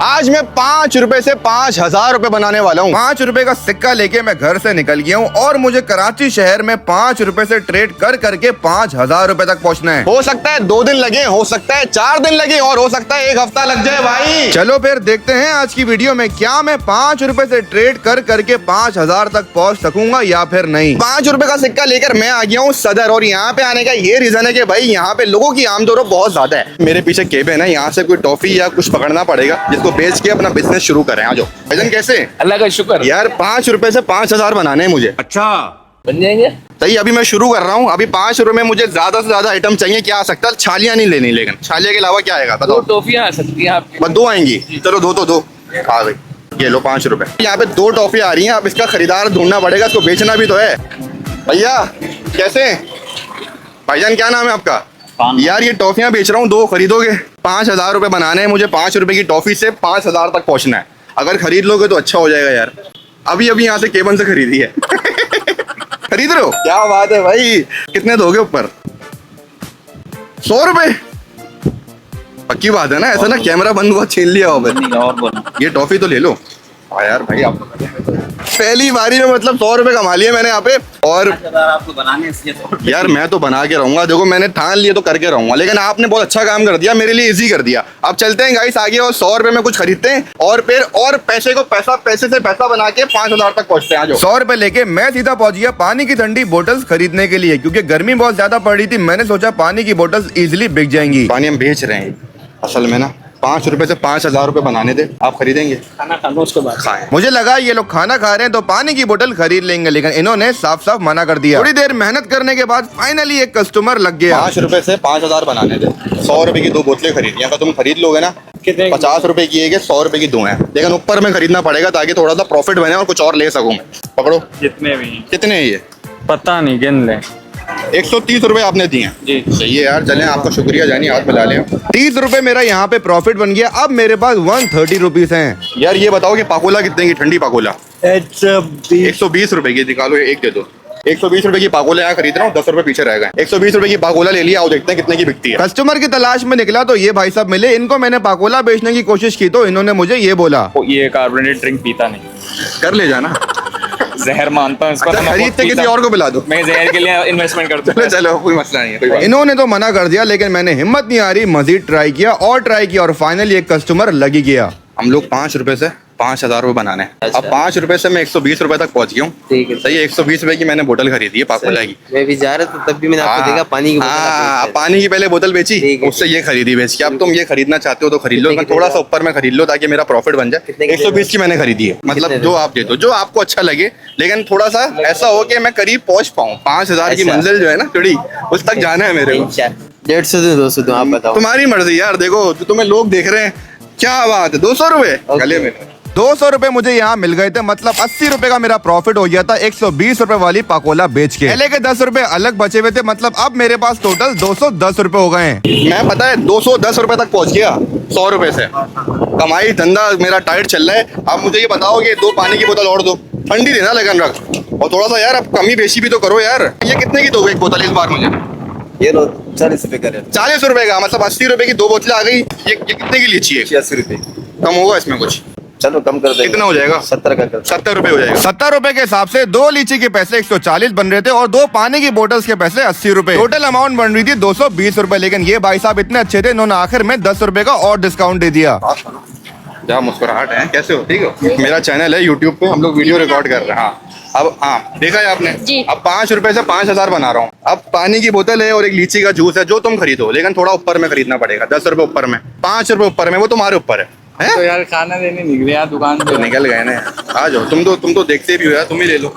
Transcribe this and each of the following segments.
आज मैं 5 रुपए से 5,000 रुपए बनाने वाला हूँ। 5 रुपए का सिक्का लेके मैं घर से निकल गया हूँ और मुझे कराची शहर में 5 रुपए से ट्रेड कर करके 5,000 रुपए तक पहुँचना है। हो सकता है 2 दिन लगे, हो सकता है 4 दिन लगे और हो सकता है 1 हफ्ता लग जाए भाई। चलो फिर देखते हैं आज की वीडियो में क्या मैं 5 रुपए से ट्रेड कर करके 5,000 तक पहुँच सकूंगा या फिर नहीं। 5 रुपए का सिक्का लेकर मैं आ गया हूँ सदर और यहाँ पे आने का ये रीजन है कि भाई यहाँ पे लोगों की आमदोरफ्त बहुत ज्यादा है। मेरे पीछे केबिन है, यहाँ से कोई टॉफी या कुछ पकड़ना पड़ेगा जिसको बेच के अपना बिजनेस शुरू करें। आ जाओ भाईजान, कैसे? अल्लाह का शुक्र यार 5 रुपए से 5,000 बनाने हैं मुझे। अच्छा बन जाएंगे। सही, अभी मैं शुरू कर रहा हूँ। अभी 5 रुपए में मुझे ज्यादा से ज्यादा आइटम चाहिए। क्या आ सकता है? छालियां नहीं लेनी, लेकिन छालिया के अलावा क्या आएगा बताओ? 2 टॉफियां आ सकती हैं आपकी। बस 2 आएंगी? चलो 2 तो 2 आ गई। ये लो 5 रुपए। यहाँ पे 2 टॉफी आ रही हैं। अब इसका खरीदार ढूंढना पड़ेगा, इसको बेचना भी तो है। भैया कैसे? भाईजान क्या नाम है आपका? यार ये टॉफियां बेच रहा हूँ, 2 खरीदोगे? 5,000 रुपए बनाने हैं मुझे। 5 रुपए की टॉफी से 5,000 तक पहुंचना है। अगर खरीद लोगे तो अच्छा हो जाएगा यार। अभी अभी यहाँ से केबन से खरीदी है। खरीद रहे हो? क्या बात है भाई। कितने दोगे ऊपर? 100 रुपए? पक्की बात है ना? ऐसा ना कैमरा बंद हुआ छीन लिया हो। ये टॉफी तो ले लो। हाँ यार भाई, आप पहली बारी में मतलब 100 रुपए कमा लिए मैंने यहाँ पे। और आपको बनाने यार मैं तो बना के रहूंगा, देखो मैंने ठान लिए तो करके रहूंगा, लेकिन आपने बहुत अच्छा काम कर दिया, मेरे लिए इजी कर दिया। अब चलते हैं गाइस आगे और 100 रुपए में कुछ खरीदते हैं और फिर और पैसे को पैसे से पैसा बना के 5,000 तक पहुंचते हैं। 100 रुपए लेके मैं सीधा पहुंच गया पानी की ठंडी बोतल्स खरीदने के लिए, क्योंकि गर्मी बहुत ज्यादा पड़ रही थी। मैंने सोचा पानी की बोतल्स इजिली बिक जाएंगी। पानी हम बेच रहे हैं असल में ना। 5 रुपए से 5,000 रुपए बनाने दे। आप खरीदेंगे? खाना खाना उसके बाद खाएं। मुझे लगा ये लोग खाना खा रहे हैं तो पानी की बोतल खरीद लेंगे, लेकिन इन्होंने साफ साफ मना कर दिया। थोड़ी देर मेहनत करने के बाद फाइनली एक कस्टमर लग गया। 5 रुपए से 5,000 बनाने दे। 100 रुपए की 2 बोतलें खरीदी। अगर तुम खरीद लोगे ना, 50 रुपए की है, 100 रुपए की 2 है, लेकिन ऊपर में खरीदना पड़ेगा ताकि थोड़ा सा प्रॉफिट बने और कुछ और ले सकूं मैं। पकड़ो। जितने भी कितने है ये? पता नहीं, गिन ले। 130 रुपए आपने दिए हैं जी। सही है यार, चलें आपका शुक्रिया जानी, हाथ मिला लें। 30 रुपए मेरा यहाँ पे प्रॉफिट बन गया। अब मेरे पास 130 रुपीज हैं। यार ये बताओ कि पाकोला कितने की? ठंडी पाकोला 120 रुपए की। निकालो एक दे दो। 120 रुपए की पाकोला यहाँ खरीद रहा हूँ, 10 रुपए पीछे रह गए। 120 रुपए की पाकोला ले लिया। आओ देखते हैं कितने की बिकती है। कस्टमर की तलाश में निकला तो ये भाई साहब मिले। इनको मैंने पाकोला बेचने की कोशिश की तो इन्होंने मुझे ये बोला, ये कार्बोनेटेड ड्रिंक पीता नहीं। कर ले जाना। जहर मानता हूँ इसको। अच्छा, खरीदते किसी और को पिला दो। मैं जहर के लिए इन्वेस्टमेंट करता हूँ। चलो कोई मसला नहीं है, कोई बात। इन्होंने तो मना कर दिया, लेकिन मैंने हिम्मत नहीं आ रही, मजीद ट्राई किया और फाइनली एक कस्टमर लगी गया। हम लोग 5 रुपए से 5,000 रुपए बनाने हैं। अच्छा। अब 5 रुपए से मैं 120 रुपए तक पहुंच गया हूँ। ठीक है। सही है। 120 रुपए की मैंने बोतल खरीदी है पाकोला की। मैं भी जा रहा था तब भी मैंने आपको देखा पानी की बोतल हाँ, आपने पानी की पहले बोतल बेची, ठीक है। उससे ये खरीदी बेच के। अब तुम ये खरीदना चाहते हो तो खरीद लो, कितने थोड़ा सा ऊपर में खरीद लो ताकि मेरा प्रॉफिट बन जाए। कितने की 120 की मैंने खरीदी है। मतलब कितने जो आप दे दो, जो आपको अच्छा लगे, लेकिन थोड़ा सा ऐसा हो कि मैं करीब पहुंच पाऊँ। 5,000 की अच्छा। मंजिल जो है ना थोड़ी, उस तक जाना है मेरे को। 150 दो 200 दो, आप बताओ। तुम्हारी मर्जी यार। देखो जो तुम्हें लोग देख रहे हैं, क्या बात है। 200 रुपए गले में। 200 रुपए मुझे यहाँ मिल गए थे। मतलब 80 रुपए का मेरा प्रॉफिट हो गया था 120 रुपए वाली पाकोला बेच के। पहले के 10 रुपए अलग बचे हुए थे। मतलब अब मेरे पास टोटल 210 रुपए हो गए हैं। मैं पता है 210 रुपए तक पहुंच गया 100 रुपए से। कमाई धंधा मेरा टाइट चल रहा है। अब मुझे ये बताओ कि 2 पानी की बोतल और दो, ठंडी देना लेकिन रख, और थोड़ा सा यार अब कमी बेची भी तो करो यार। ये कितने की दोगे एक बोतल इस बार मुझे? ये लो 40 रुपए का। 40 रुपए का, मतलब 80 रुपए की 2 बोतलें आ गई। ये कितने की लीची है? 80 रुपए। कम होगा इसमें कुछ? चलो कम कर दे। कितना हो जाएगा? 70 का कर। 70 रुपए हो जाएगा। 70 रुपए के हिसाब से 2 लीची के पैसे 140 बन रहे थे और 2 पानी की बोतल्स के पैसे 80 रुपए। टोटल अमाउंट बन रही थी 220 रुपए। लेकिन ये भाई साहब इतने अच्छे थे, इन्होंने आखिर में 10 रुपए का और डिस्काउंट दे दिया। क्या मुस्कुराहट है। कैसे हो? ठीक हो? मेरा चैनल है यूट्यूब पे, हम लोग वीडियो रिकॉर्ड कर रहे हैं। हाँ अब हाँ देखा है आपने जी। अब 5 रुपए से 5,000 बना रहा हूँ। अब पानी की बोतल है और एक लीची का जूस है, जो तुम खरीदो, लेकिन थोड़ा ऊपर में खरीदना पड़ेगा। 10 रुपए ऊपर में, 5 रुपए ऊपर में, वो तुम्हारे ऊपर है। तो यार खाना देने निकले यार दुकान तो पे। निकल गए ना। आ जाओ, तुम तो देखते भी हो यार, तुम ही ले लो।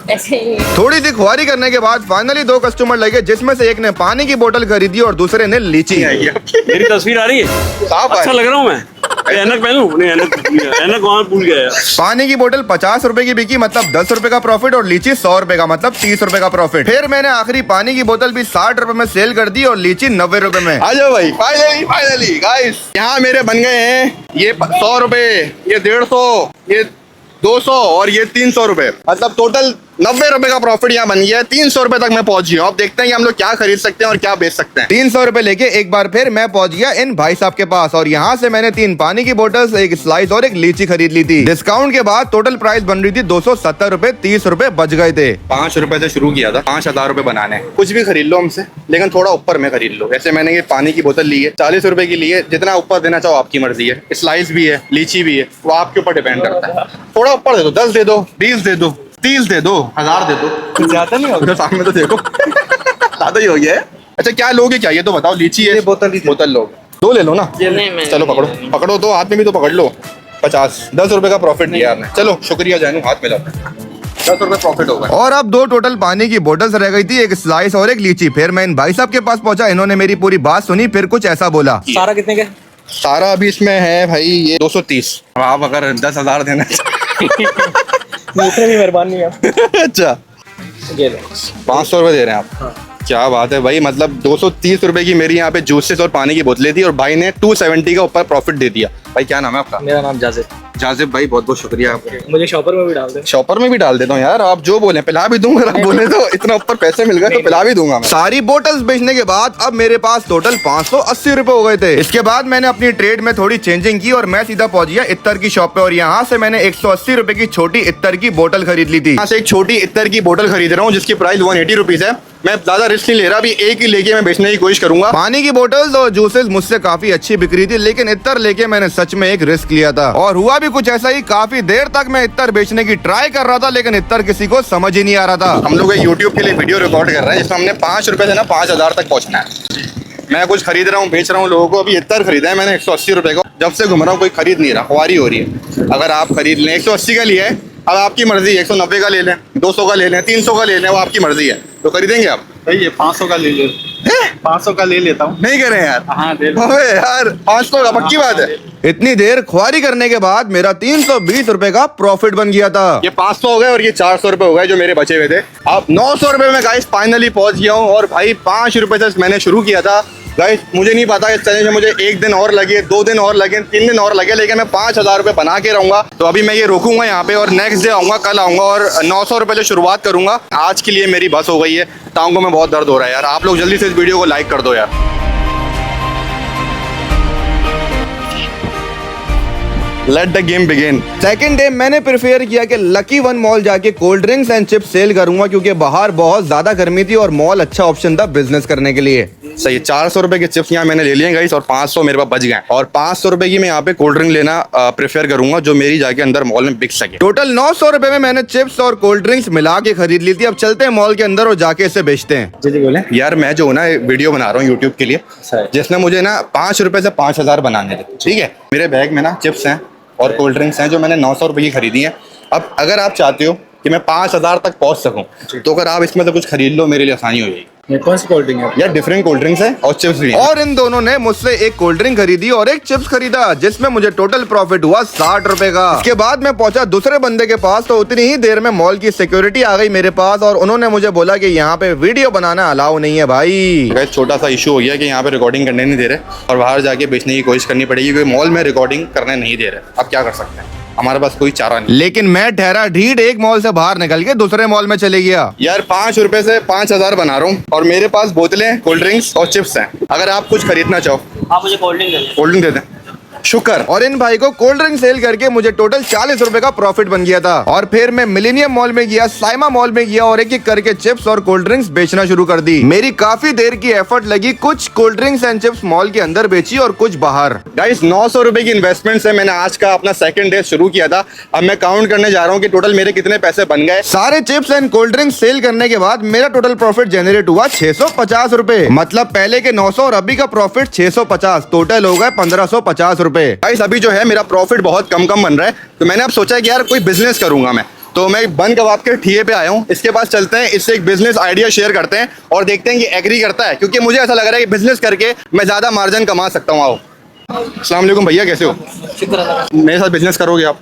ऐसे ही थोड़ी सी खुआरी करने के बाद फाइनली 2 कस्टमर लगे, जिसमें से एक ने पानी की बोतल खरीदी और दूसरे ने लीची। मेरी तस्वीर आ रही है? साफ अच्छा है। लग रहा हूँ मैं? ऐनक पहनूं? नहीं, ऐनक वहाँ भूल गया यार। पानी की बोतल 50 रुपए की बिकी, मतलब 10 रुपए का प्रॉफिट, और लीची 100 रुपए का, मतलब 30 रुपए का प्रॉफिट। फिर मैंने आखिरी पानी की बोतल भी 60 रुपए में सेल कर दी और लीची 90 रुपए में। आ जाओ भाई, फाइनली गाइस यहाँ मेरे बन गए हैं ये 100 रुपए, ये 150, ये 200 और ये 300 रुपए, मतलब टोटल 90 रुपए का प्रॉफिट यहाँ बन गया है। 300 रुपए तक मैं पहुंच गया हूं। अब देखते हैं कि हम लोग क्या खरीद सकते हैं और क्या बेच सकते हैं। 300 रुपए लेके एक बार फिर मैं पहुंच गया इन भाई साहब के पास और यहाँ से मैंने 3 पानी की बोतल्स, एक स्लाइस और एक लीची खरीद ली थी। डिस्काउंट के बाद टोटल प्राइस बन रही थी 270 रुपए, 30 रुपए बच गए थे। 5 रुपए से शुरू किया था, 5000 रुपए बनाने। कुछ भी खरीद लो हमसे, लेकिन थोड़ा ऊपर में खरीद लो। ऐसे मैंने ये पानी की बोतल ली है, 40 रुपए की ली है। जितना ऊपर देना चाहो आपकी मर्जी है। स्लाइस भी है, लीची भी है, वो आपके ऊपर डिपेंड करता है। थोड़ा ऊपर दे दो, 10 दे दो, 20 दे दो, 30 दे दो, 1000 दे दो। कुछ ज्यादा नहीं होगा। सामने तो देखो ज्यादा ही हो गया है। अच्छा क्या लोगे, क्या ये तो बताओ। लीची है, बोतल लोग 2 ले लो ना। चलो पकड़ो, पकड़ो तो हाथ में भी तो पकड़ लो। 10 रुपए का प्रॉफिट दिया आपने। चलो शुक्रिया जानू, हाथ में लो। 10 रुपए प्रॉफिट होगा। और अब 2 टोटल पानी की बोतल्स रह गई थी, एक स्लाइस और एक लीची। फिर मैं इन भाई साहब के पास पहुंचा, इन्होंने मेरी पूरी बात सुनी, फिर कुछ ऐसा बोला। सारा कितने का? सारा अभी इसमें है भाई ये 230। अब आप अगर 10,000 देना इतने भी मेहरबानी है। अच्छा 500 रुपए दे रहे हैं आप। हाँ। क्या बात है भाई, मतलब 230 रुपए की मेरी यहाँ पे जूसेस और पानी की बोतलें थी और भाई ने 270 का ऊपर प्रॉफिट दे दिया। भाई क्या नाम है आपका? मेरा नाम जाजिब। जाजिब भाई बहुत बहुत शुक्रिया आपका। मुझे शॉपर में भी डाल दे। शॉपर में भी डाल देता हूँ यार, आप जो बोले पिला भी दूंगा। आप बोले तो इतना ऊपर पैसे मिल गए तो पिला भी दूंगा मैं। सारी बोतल्स बेचने के बाद अब मेरे पास टोटल 580 रुपए हो गए थे। इसके बाद मैंने अपनी ट्रेड में थोड़ी चेंजिंग की और मैं सीधा पहुंच गया इत्तर की शॉप पे और यहाँ से मैंने 180 रुपए की छोटी इत्तर की बोतल खरीद ली थी। यहाँ से एक छोटी इत्तर की बोतल खरीद रहा हूँ जिसकी प्राइस 180 रुपीज है। मैं ज्यादा रिस्क नहीं ले रहा, अभी एक ही लेके मैं बेचने की कोशिश करूंगा। पानी की बोतल्स और जूसेस मुझसे काफी अच्छी बिक रही थी, लेकिन इत्तर लेके मैंने सच में एक रिस्क लिया था और हुआ भी कुछ ऐसा ही। काफी देर तक मैं इत्तर बेचने की ट्राई कर रहा था, लेकिन इत्तर किसी को समझ ही नहीं आ रहा था। हम लोग यूट्यूब के लिए वीडियो रिकॉर्ड कर रहे हैं जिसमें हमने 5 रुपए से ना 5000 तक पहुंचना है। मैं कुछ खरीद रहा हूँ, बेच रहा हूँ लोगों को। अभी इत्तर खरीदा है मैंने 180 रुपए को। जब से घूम रहा हूँ कोई खरीद नहीं रहा, खुआरी हो रही है। अगर आप खरीद लें, 180 का लिया है, अब आपकी मर्जी है 190 का ले लें, 200 का ले लें, 300 का ले लें, वो आपकी मर्जी है। तो खरीदेंगे आप? भाई ये 500 का ले ले। 500 का ले लेता हूँ। नहीं करें यार। हाँ दे लो। अबे यार 500 का पक्की बात है। इतनी देर खुआरी करने के बाद मेरा 320 रुपए का प्रॉफिट बन गया था। ये 500 हो गए और ये 400 रुपए हो गए जो मेरे बचे हुए थे। अब 900 रुपए में गाइस फाइनली पहुंच गया हूँ। और भाई 5 रुपए से मैंने शुरू किया था गाइस। मुझे नहीं पता इस चैलेंज में मुझे 1 दिन और लगे, 2 दिन और लगे, 3 दिन और लगे, लेकिन मैं 5000 रुपए बना के रहूंगा। तो अभी मैं ये रोकूंगा यहाँ पे और नेक्स्ट डे आऊंगा, कल आऊंगा और 900 रुपए से शुरुआत करूंगा। आज के लिए मेरी बस हो गई है, टांगों में बहुत दर्द हो रहा है यार। आप लोग जल्दी से इस वीडियो को लाइक कर दो यार। Let the game begin. Second day मैंने प्रेफर किया कि लकी वन मॉल जाके cold drinks and chips sale करूंगा, क्योंकि बाहर बहुत ज्यादा गर्मी थी और मॉल अच्छा ऑप्शन था बिजनेस करने के लिए। सही 400 रुपए के चिप्स यहाँ मैंने ले लिए गाइस और 500 मेरे पास बच गए और 500 रुपए की मैं यहाँ पे कोल्ड ड्रिंक लेना प्रेफर करूंगा जो मेरी जाके अंदर मॉल में बिक सके। टोटल 900 रुपए में मैंने चिप्स और कोल्ड ड्रिंक्स मिला के खरीद ली थी। अब चलते हैं मॉल के अंदर और जाके इसे बेचते हैं। जी बोले यार मैं जो ना वीडियो बना रहा हूँ यूट्यूब के लिए, जिसमें मुझे ना 5 रुपए से 5000 बनाने थे। ठीक है, मेरे बैग में ना चिप्स हैं और कोल्ड ड्रिंक्स हैं जो मैंने 900 रुपए की खरीदी हैं। अब अगर आप चाहते हो कि मैं 5000 तक पहुंच सकूं, तो अगर आप इसमें से कुछ खरीद लो मेरे लिए आसानी हो जाएगी। ये कौन सी कोल्ड ड्रिंक है? यार डिफरेंट कोल्ड ड्रिंक्स है और चिप्स भी हैं। और इन दोनों ने मुझसे एक कोल्ड ड्रिंक खरीदी और एक चिप्स खरीदा, जिसमें मुझे टोटल प्रॉफिट हुआ 60 रुपए का। इसके बाद मैं पहुंचा दूसरे बंदे के पास, तो उतनी ही देर में मॉल की सिक्योरिटी आ गई मेरे पास और उन्होंने मुझे बोला कि यहाँ पे वीडियो बनाना अलाउ नहीं है भाई। छोटा सा इशू हो गया कि यहाँ पे रिकॉर्डिंग करने नहीं दे रहे और बाहर जाके बेचने की कोशिश करनी पड़ेगी क्योंकि मॉल में रिकॉर्डिंग करने नहीं दे रहे। अब क्या कर सकते हैं, हमारे पास कोई चारा नहीं। लेकिन मैं ठहरा ढीठ, एक मॉल से बाहर निकल के दूसरे मॉल में चले गया। यार 5 रुपए से 5000 बना रहा हूँ और मेरे पास बोतलें, कोल्ड ड्रिंक्स और चिप्स हैं। अगर आप कुछ खरीदना चाहो आप मुझे कोल्ड ड्रिंक दे दें। कोल्ड ड्रिंक दे दें। शुक्र। और इन भाई को कोल्ड ड्रिंक सेल करके मुझे टोटल 40 रुपए का प्रॉफिट बन गया था। और फिर मैं मिलेनियम मॉल में गया, साइमा मॉल में गया और एक एक करके चिप्स और कोल्ड ड्रिंक्स बेचना शुरू कर दी। मेरी काफी देर की एफर्ट लगी, कुछ cold drinks and chips mall के अंदर बेची और कुछ बाहर। गाइस 900 रुपए की इन्वेस्टमेंट से मैंने आज का अपना सेकंड डे शुरू किया था। अब मैं काउंट करने जा रहा हूँ कि टोटल मेरे कितने पैसे बन गए। सारे chips and cold drinks sale करने के बाद मेरा टोटल प्रॉफिट जनरेट हुआ 650 रुपए। मतलब पहले के 900 और अभी का प्रॉफिट 650, टोटल हो गए 1550 रुपए। गाइस अभी जो है मेरा प्रॉफिट बहुत कम बन रहा है, तो मैंने अब सोचा कि यार कोई बिजनेस करूंगा मैं। तो मैं बन कबाब के ठिए पे आया हूँ, इसके पास चलते हैं, इससे एक बिजनेस आइडिया शेयर करते हैं और देखते हैं कि एग्री करता है, क्योंकि मुझे ऐसा लग रहा है कि बिजनेस करके मैं ज्यादा मार्जिन कमा सकता हूँ। आओ। अस्सलाम वालेकुम भैया, कैसे हो? शुक्र अल्लाह। मेरे साथ बिजनेस करोगे आप?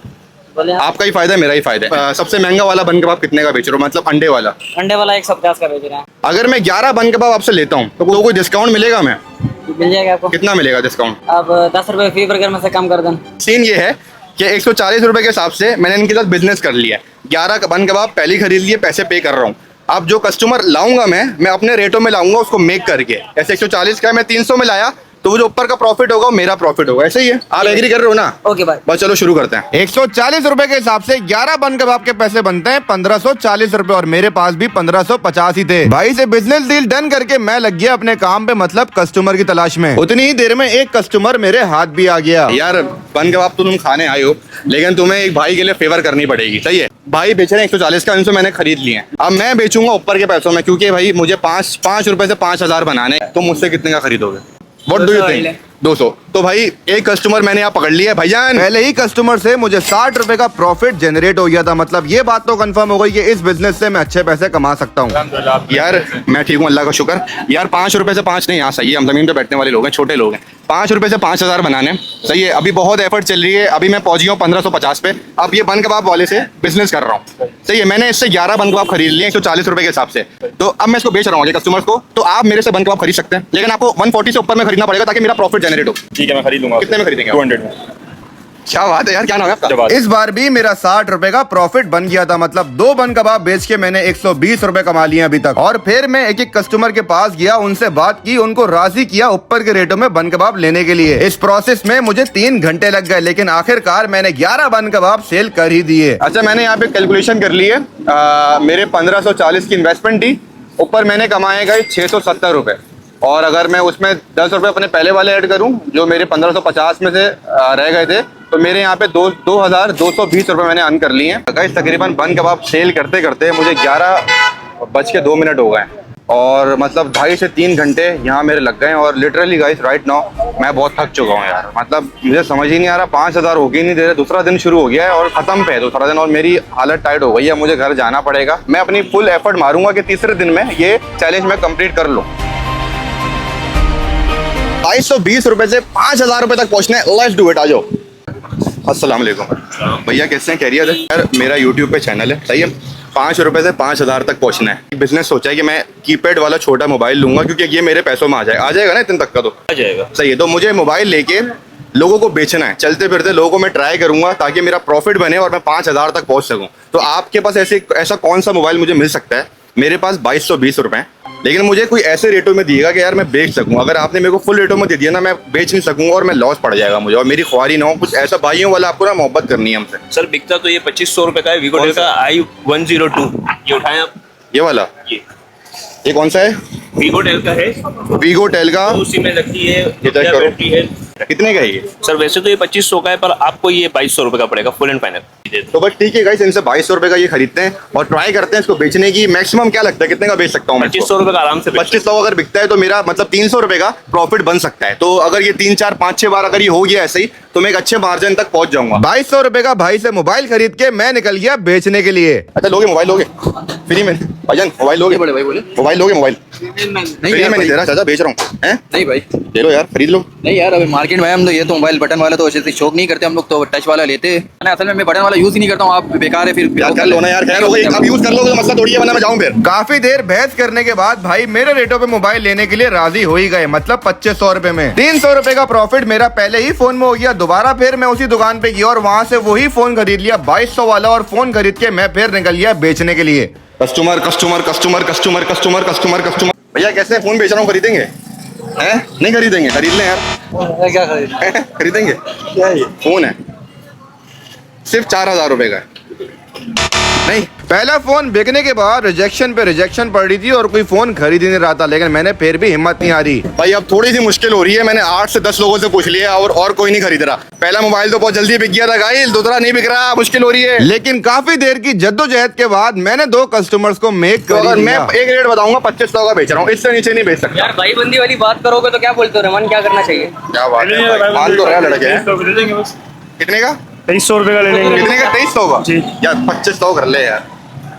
बोले आपका ही फायदा है, मेरा ही फायदा है। सबसे महंगा वाला बन कबाब कितने का बेच रहे हो, मतलब अंडे वाला? अंडे वाला 150 का बेच रहे हैं। अगर मैं 11 बन कबाब आपसे लेता हूँ तो कोई डिस्काउंट मिलेगा? मैं मिल जाएगा आपको। कितना मिलेगा डिस्काउंट? अब 10 रुपए फी बर्गर में से कम कर दें। सीन ये है कि 140 रुपए के हिसाब से मैंने इनके साथ बिजनेस कर लिया है। 11 बन कबाब पहले ही खरीद लिए, पैसे पे कर रहा हूँ। अब जो कस्टमर लाऊंगा मैं अपने रेटों में लाऊंगा उसको मेक करके। ऐसे 140 का है, मैं 300 में लाया तो वो जो ऊपर का प्रॉफिट होगा वो मेरा प्रॉफिट होगा। ऐसे ही है, आप एग्री कर रहे हो ना? ओके भाई। बस चलो शुरू करते हैं। 140 रुपए के हिसाब से 11 बन कबाब के पैसे बनते हैं 1540 रुपए, और मेरे पास भी 1550 ही थे। भाई से बिजनेस डील डन करके मैं लग गया अपने काम पे, मतलब कस्टमर की तलाश में। उतनी ही देर में एक कस्टमर मेरे हाथ भी आ गया। यार बन कबाब तो तुम खाने आए हो, लेकिन तुम्हें एक भाई के लिए फेवर करनी पड़ेगी, सही है? भाई बेच रहे हैं 140 का, इनसे मैंने खरीद लिए हैं। अब मैं बेचूंगा ऊपर के पैसों में, क्योंकि भाई मुझे 5 रुपए से 5000 बनाने। तुम मुझसे कितने का खरीदोगे? What do you think? 200। तो भाई एक कस्टमर मैंने यहाँ पकड़ लिया है भाईजान। पहले ही कस्टमर से मुझे 60 रुपए का प्रॉफिट जनरेट हो गया था। मतलब ये बात तो कंफर्म हो गई कि इस बिजनेस से मैं अच्छे पैसे कमा सकता हूँ। यार मैं ठीक हूँ, अल्लाह का शुक्र। यार 5 रुपए से 5 नहीं, यहाँ सही है, हम जमीन पे बैठने वाले लोग हैं, छोटे लोग हैं। 5 रुपए से 5000 बनाने, सही है। अभी बहुत एफर्ट चल रही है, अभी मैं पहुंच गया हूँ 1550 पे। अब ये बन कबाब वाले से बिजनेस कर रहा हूँ, सही है। मैंने इससे 11 बन कबाब खरीद लिए 140 रुपए के हिसाब से। तो अब मैं इसको बेच रहा हूँ कस्टमर्स को। तो आप मेरे से बन कबाब खरीद सकते हैं, लेकिन आपको 140 से ऊपर में खरीदना पड़ेगा ताकि मेरा प्रॉफिट जनरेट हो। ठीक है, मैं खरीद लूंगा। कितने में खरीदेंगे? 200 में। क्या बात है यार, क्या नाम है आपका? जवाद। इस बार भी मेरा 60 रुपए का प्रॉफिट बन गया था। मतलब 2 बन कबाब बेच के मैंने 120 रुपए कमा लिए अभी तक। और फिर मैं एक एक कस्टमर के पास गया, उनसे बात की, उनको राजी किया ऊपर के रेटों में बन कबाब लेने के लिए। इस प्रोसेस में मुझे 3 घंटे लग गए, लेकिन आखिरकार मैंने 11 बन कबाब सेल कर ही दिए। अच्छा, मैंने यहाँ पे कैलकुलेशन कर ली है। मेरे 1540 की इन्वेस्टमेंट थी, ऊपर मैंने कमाए गए 670 रुपए। और अगर मैं उसमें 10 रुपए अपने पहले वाले ऐड करूं, जो मेरे 1550 में से रह गए थे, तो मेरे यहाँ पे 2220 रुपए मैंने अर्न कर लिए हैं। गाइस तकरीबन बन कबाब सेल करते करते मुझे 11:02 हो गए, और मतलब 2.5 से 3 घंटे यहाँ मेरे लग गए। और लिटरली गाइस राइट नाउ मैं बहुत थक चुका हूँ यार। मतलब मुझे समझ ही नहीं आ रहा, 5000 हो गई नहीं दे रहे। दूसरा दिन शुरू हो गया है और खत्म पे है दूसरा दिन, और मेरी हालत टाइट हो गई है। मुझे घर जाना पड़ेगा। मैं अपनी फुल एफर्ट मारूंगा कि तीसरे दिन में ये चैलेंज मैं कंप्लीट कर लूँ। 220 रुपए से 5000 रुपए तक पहुंचना है। लेट्स डू इट, आ जाओ। अस्सलाम वालेकुम भैया, कैसे हैं? खैरियत है? यार मेरा यूट्यूब पे चैनल है, सही है। 5 रुपए से 5000 तक पहुंचना है। बिजनेस सोचा है कि मैं कीपैड वाला छोटा मोबाइल लूंगा, क्योंकि ये मेरे पैसों में आ जाएगा ना इतने तक का, तो आ जाएगा। सही है। तो मुझे मोबाइल लेके लोगों को बेचना है, चलते फिरते लोगों को मैं ट्राई करूंगा ताकि मेरा प्रॉफिट बने और मैं 5000 तक पहुंच सकूं। तो आपके पास ऐसा कौन सा मोबाइल मुझे मिल सकता है? मेरे पास 2220 रुपए हैं, लेकिन मुझे कोई ऐसे रेटों में दिएगा कि यार मैं बेच सकूं। अगर आपने मेरे को फुल रेटों में दे दिया ना, मैं बेच नहीं सकूंगा और मैं लॉस पड़ जाएगा मुझे, और मेरी ख्वारी ना हो। कुछ ऐसा भाइयों वाला आपको ना मोहब्बत करनी है हमसे। सर बिकता तो ये 2500 रुपए का है, वीगो टेल का i102। ये उठाएं आप। ये वाला, ये कौन सा है? वीगो टेल का है, वीगो टेल का। तो उसी में लगती है। ये चेक करो। बैटरी है। कितने का है ये? सर वैसे तो ये 2500 का है, पर आपको ये 2200 रुपए का पड़ेगा फुल एंड फाइनल। तो बस ठीक है गाइस, इनसे 2200 रुपए का ये खरीदते हैं और ट्राई करते हैं इसको बेचने की। मैक्सिमम क्या लगता है कितने का बेच सकता हूँ? 2500 रुपए का आराम से। 2500 अगर बिकता है तो मेरा मतलब 300 रुपए का प्रॉफिट बन सकता है। तो अगर ये 3 4 5 6 बार अगर ये हो गया ऐसे ही, तो मैं एक अच्छे मार्जिन तक पहुंच जाऊंगा। 2200 रुपए का भाई से मोबाइल खरीद के मैं निकल गया बेचने के लिए। अच्छा लोगे मोबाइल? लोगे फ्री में? भाईजान मोबाइल लोगे? बड़े भाई बोले मोबाइल लोगे? मोबाइल नहीं फ्री यार में नहीं दे रहा चाचा, बेच रहा हूँ। हैं? नहीं भाई, ले लो यार, खरीद लो। नहीं यार, अभी मार्केट में हम तो ये तो मोबाइल बटन वाला तो ऐसे शौक नहीं करते हम लोग, तो टच वाला लेते हैं। असल में मैं बटन वाला यूज ही नहीं करता हूँ। आप बेकार है फिर यार कर लो ना यार, खैर हो गई। अब यूज कर लोगे तो मसला थोड़ी है, वरना मैं जाऊं फिर। काफी देर बहस करने के बाद भाई मेरे रेटों पे मोबाइल लेने के लिए राजी हो ही गए। मतलब 2500 रुपए में 300 रुपए का प्रॉफिट मेरा पहले ही फोन में हो गया। दोबारा फिर मैं उसी दुकान पे गया और वहां से वही फोन खरीद लिया 2200 वाला, और फोन खरीद के मैं फिर निकल गया बेचने के लिए। Customer customer customer customer customer customer customer. भैया कैसे फोन बेच रहा हूँ, खरीदेंगे? हैं? नहीं खरीदेंगे? खरीद लें यार। क्या खरीद? खरीदेंगे? क्या है ये? फोन है, सिर्फ 4000 रुपए का है। नहीं, पहला फोन बिकने के बाद रिजेक्शन पे रिजेक्शन पड़ रही थी और कोई फोन खरीद ही नहीं रहा था, लेकिन मैंने फिर भी हिम्मत नहीं हारी। भाई अब थोड़ी सी मुश्किल हो रही है। मैंने 8 से 10 लोगों से पूछ लिया और कोई नहीं खरीद रहा। पहला मोबाइल तो बहुत जल्दी बिक गया था गाइस, दूसरा नहीं बिक रहा, मुश्किल हो रही है। लेकिन काफी देर की जद्दोजहद के बाद मैंने 2 कस्टमर्स को मेक कर दिया। मैं एक रेट बताऊंगा, 2500 का बेच रहा हूँ, इससे नीचे नहीं बेच सकता। यार भाईबंदी वाली बात करोगे तो क्या बोलते हो रमन, क्या करना चाहिए? क्या बात है, मान तो रहा लड़के हैं। कितने का? 2300 रुपए का ले लेंगे। कितने का? 2300 का जी। यार 2500 कर ले यार।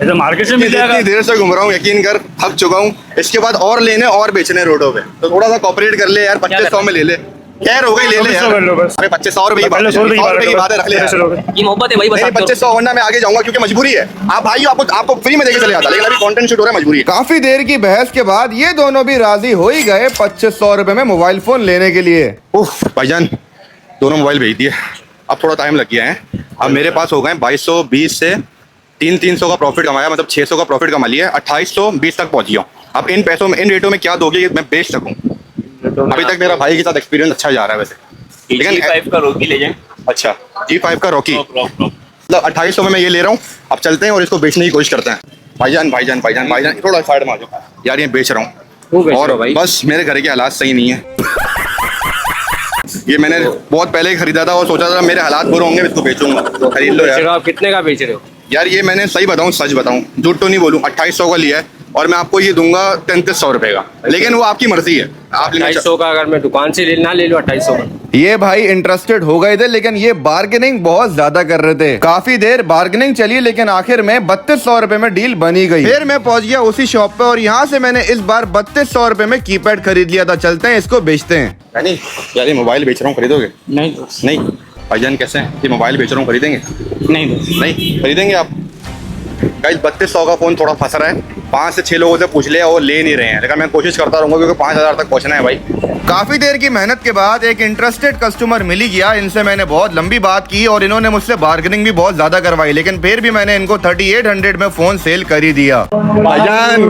ऐसा मार्केट से मिल जाएगा। इतनी देर से घूम रहा हूँ, यकीन कर थक चुका हूँ। इसके बाद और लेने और बेचने रोडों पे, तो थोड़ा सा कॉपरेट कर ले यार। 2500 में ले ले, खैर हो गई, ले ले यार। अरे 2500 रुपए की बात है, 100 रुपए की बात है, रख ले यार। ये मोहब्बत है भाई, बस 2500 वरना मैं आगे जाऊंगा, क्योंकि मजबूरी है। आप भाई आपको फ्री में देके चले जाता, लेकिन अभी कंटेंट शूट हो रहा है, मजबूरी है। काफी देर की बहस के बाद ये दोनों भी राजी हो ही गए 2500 रुपए में मोबाइल फोन लेने के लिए। उफ भाईजान, दोनों मोबाइल भेज दिए। अब थोड़ा टाइम लग गया है। अब मेरे पास हो गए 2220 से 300 का प्रॉफिट कमाया, मतलब 600 का प्रॉफिट कमा लिया, 2820 तक पहुंच गया हूँ। अब इन पैसों में, इन रेटों में क्या दोगे कि मैं बेच सकूँ? अभी तक मेरा भाई के साथ एक्सपीरियंस अच्छा जा रहा है वैसे, लेकिन G5 का रोकी ले जाएं। अच्छा G5 का रॉकी, Rock, rock, rock। मतलब 2800 में मैं ये ले रहा हूँ। अब चलते हैं और इसको बेचने की कोशिश करते हैं। भाईजान थोड़ा साइड में आ जाओ यार, ये बेच रहा हूँ और बस मेरे घर के हालात सही नहीं है। ये मैंने बहुत पहले खरीदा था और सोचा था मेरे हालात बुरे होंगे, इसको बेचूंगा, तो खरीद लो यार। आप कितने का बेच रहे हो? यार ये मैंने सही बताऊं, सच बताऊं, झूठ तो नहीं बोलूं, 2800 का लिया है और मैं आपको ये दूंगा 3300 रुपए का, लेकिन वो आपकी मर्जी है, आप लेना 2800 का अगर मैं दुकान से लेना ले लो 2800 का। ये भाई इंटरेस्टेड हो गए थे, लेकिन ये बार्गेनिंग बहुत ज्यादा कर रहे थे। काफी देर बार्गेनिंग चली, लेकिन आखिर में 3200 रुपए में डील बनी गई। फिर मैं पहुंच गया उसी शॉप पे और यहाँ से मैंने इस बार 3200 रुपए में कीपैड खरीद लिया था। चलते हैं इसको बेचते हैं। नहीं यार ये मोबाइल बेच रहा हूँ, खरीदोगे? नहीं भाईजान कैसे हैं, ये मोबाइल बेच रहा हूँ, खरीदेंगे? नहीं खरीदेंगे आप? गाइस 3200 का फोन थोड़ा फंस रहा है, 5 से 6 लोगों से पूछ लिया और ले नहीं रहे हैं, लेकिन मैं कोशिश करता रहूंगा क्योंकि 5000 तक पहुंचना है भाई। काफी देर की मेहनत के बाद एक इंटरेस्टेड कस्टमर मिल ही गया। इनसे मैंने बहुत लंबी बात की और इन्होंने मुझसे बार्गेनिंग भी बहुत ज्यादा करवाई, लेकिन फिर भी मैंने इनको 3800 में फोन सेल कर ही दिया। भाईजान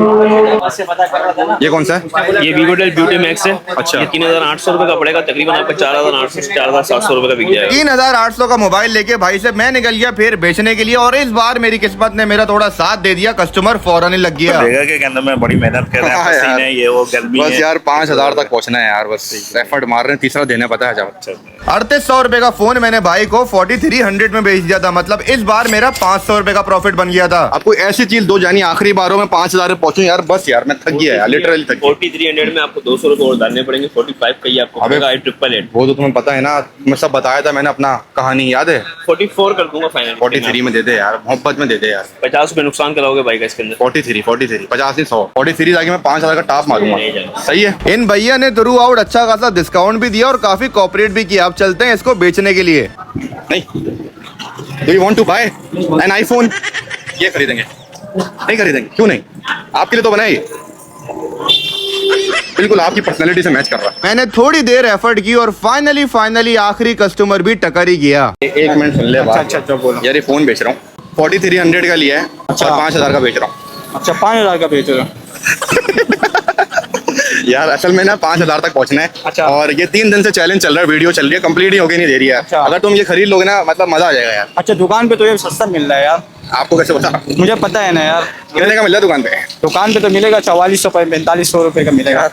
ये कौन सा है? ये वीवोटेल ब्यूटी मैक्स है। अच्छा। ये 3800 रुपए का पड़ेगा, तकरीबन आपका 4800 से 4700 रुपए का बिक जाएगा। 3800 का मोबाइल लेके भाई से मैं निकल गया फिर बेचने के लिए, और इस बार मेरी किस्मत ने मेरा थोड़ा साथ दे दिया, कस्टमर फौरन ही लग गया। देखा कि अंदर में बड़ी मेहनत कर रहे हैं, हाँ पसीने यार। ये वो गर्मी बस है। यार 5000 तक पहुंचना है यार, बस एफर्ट मार रहे हैं, तीसरा देने पता है। जब 3800 रुपए का फोन मैंने भाई को 4300 में बेच दिया था, मतलब इस बार मेरा 500 रुपए का प्रॉफिट बन गया था। आपको ऐसी चीज दो जानी आखिरी बारों में 5000 में पहुंचू यार, बस यार मैं थक गया यार, लिटरली थक गया। 4300 में आपको 200 रुपए और डालने पड़ेंगे। 45 का ये आपको अबे पड़ेगा 888। वो तो तुम्हें पता है ना, मैं सब बताया था मैंने, अपना कहानी याद है? 44 कर दूंगा फाइनल। 43 में दे दे यार, मोहब्बत में दे दे यार। 50 रुपए नुकसान कराओगे भाई का इसके अंदर। 43 50 नहीं 100 43 जाके मैं 5000 का टॉप मारूंगा। नहीं जाएगा। सही है। इन भैया ने थ्रू आउट अच्छा खासा डिस्काउंट भी दिया और काफी कोऑपरेट भी किया। अब चलते हैं इसको बेचने के लिए। नहीं do you want to buy an iPhone? ये खरीदेंगे? नहीं खरीदेंगे, क्यों नहीं? आपके लिए तो बनाया ये, बिल्कुल आपकी पर्सनैलिटी से मैच कर रहा है। मैंने थोड़ी देर एफर्ट की और फाइनली आखिरी कस्टमर भी टकर ही गया। एक मिनट सुन ले बात। अच्छा बोलो। यार ये फोन बेच रहा हूँ, 4300 का लिया है और 5000 का बेच रहा हूँ। अच्छा 5000 का बेच रहे हो? यार असल में ना 5000 तक पहुंचना है। अच्छा। और ये 3 दिन से चैलेंज चल रहा है, वीडियो चल रही है, कंप्लीट ही होके नहीं दे रही है। अच्छा। अगर तुम ये खरीद लोगे ना, मतलब मजा आ जाएगा यार। अच्छा दुकान पे तो ये सस्ता मिल रहा है यार, आपको कैसे पता? मुझे पता है ना यार। कितने का मिल रहा है दुकान पे? दुकान पे तो मिलेगा 4400 रुपए 4500 रुपए का मिलेगा।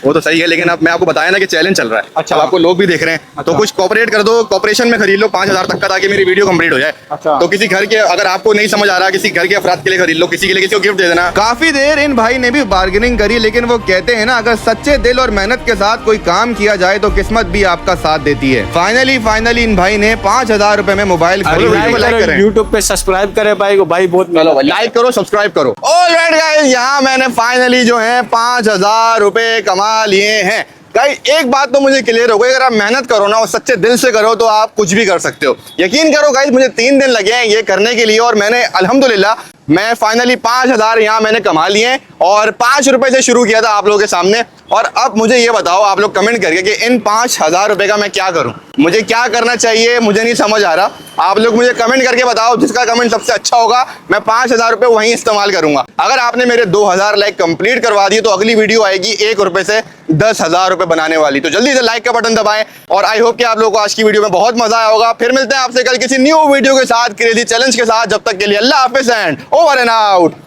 वो तो सही है, लेकिन अब मैं आपको बताया ना कि चैलेंज चल रहा है। अच्छा। अब आपको लोग भी देख रहे हैं, तो कुछ कोऑपरेट कर दो, कोऑपरेशन में खरीद लो 5000 तक का, ताकि मेरी वीडियो कंप्लीट हो जाए। अच्छा। तो किसी घर के, अगर आपको नहीं समझ आ रहा, किसी घर के अफराद के लिए खरीद लो, किसी के लिए किसी को गिफ्ट दे देना। काफी देर इन भाई ने भी बार्गेनिंग करी, लेकिन वो कहते हैं ना, अगर सच्चे दिल और मेहनत के साथ कोई काम किया जाए तो किस्मत भी आपका साथ देती है। फाइनली इन भाई ने 5000 रुपए में मोबाइल खरीदा। यूट्यूब पे सब्सक्राइब करे भाई को, भाई बहुत लाइक करो, सब्सक्राइब करो। ऑलराइट गाइस, यहाँ मैंने फाइनली जो है 5000 रुपए कमा लिए हैं। गाइस एक बात तो मुझे क्लियर हो गई, अगर आप मेहनत करो ना और सच्चे दिल से करो तो आप कुछ भी कर सकते हो। यकीन करो गाइस, मुझे 3 दिन लगे हैं ये करने के लिए और मैंने अल्हम्दुलिल्लाह मैं फाइनली 5000 यहाँ मैंने कमा लिए हैं और 5 रुपए से शुरू किया था आप लोगों के सामने। और अब मुझे ये बताओ आप लोग कमेंट करके कि इन 5000 रुपए का मैं क्या करूं, मुझे क्या करना चाहिए, मुझे नहीं समझ आ रहा। आप लोग मुझे कमेंट करके बताओ, जिसका कमेंट सबसे अच्छा होगा मैं 5000 रुपए वहीं इस्तेमाल करूंगा। अगर आपने मेरे 2000 लाइक कंप्लीट करवा दिए तो अगली वीडियो आएगी 1 रुपए से 10,000 रुपए बनाने वाली। तो जल्दी से लाइक का बटन दबाएं और आई होप कि आप लोगों को आज की वीडियो में बहुत मजा आया होगा। फिर मिलते हैं आपसे कल किसी न्यू वीडियो के साथ, क्रेजी चैलेंज के साथ। जब तक के लिए अल्लाह हाफिज़ एंड ओवर एंड आउट।